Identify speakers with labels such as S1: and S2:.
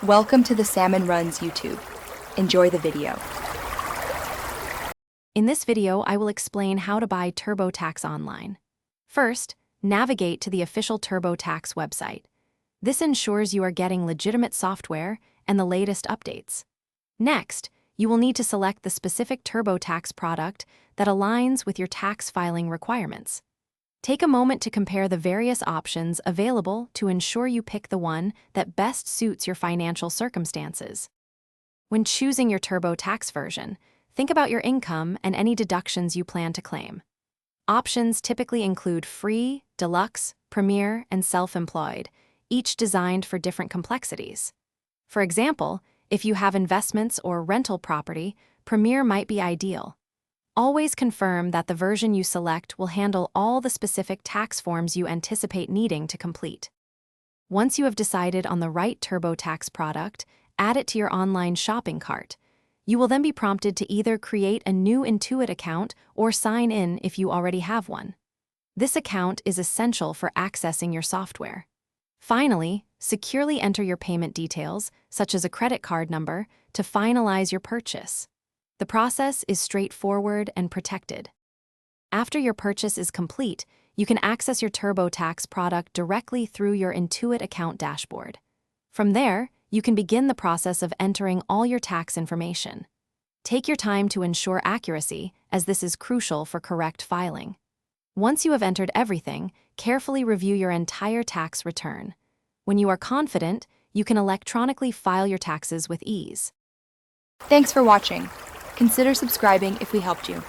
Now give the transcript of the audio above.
S1: Welcome to the Salmon Runs YouTube. Enjoy the video.
S2: In this video, I will explain how to buy TurboTax online. First, navigate to the official TurboTax website. This ensures you are getting legitimate software and the latest updates. Next, you will need to select the specific TurboTax product that aligns with your tax filing requirements. Take a moment to compare the various options available to ensure you pick the one that best suits your financial circumstances. When choosing your TurboTax version, think about your income and any deductions you plan to claim. Options typically include free, deluxe, premier, and self-employed, each designed for different complexities. For example, if you have investments or rental property, premier might be ideal. Always confirm that the version you select will handle all the specific tax forms you anticipate needing to complete. Once you have decided on the right TurboTax product, add it to your online shopping cart. You will then be prompted to either create a new Intuit account or sign in if you already have one. This account is essential for accessing your software. Finally, securely enter your payment details, such as a credit card number, to finalize your purchase. The process is straightforward and protected. After your purchase is complete, you can access your TurboTax product directly through your Intuit account dashboard. From there, you can begin the process of entering all your tax information. Take your time to ensure accuracy, as this is crucial for correct filing. Once you have entered everything, carefully review your entire tax return. When you are confident, you can electronically file your taxes with ease.
S1: Thanks for watching. Consider subscribing if we helped you.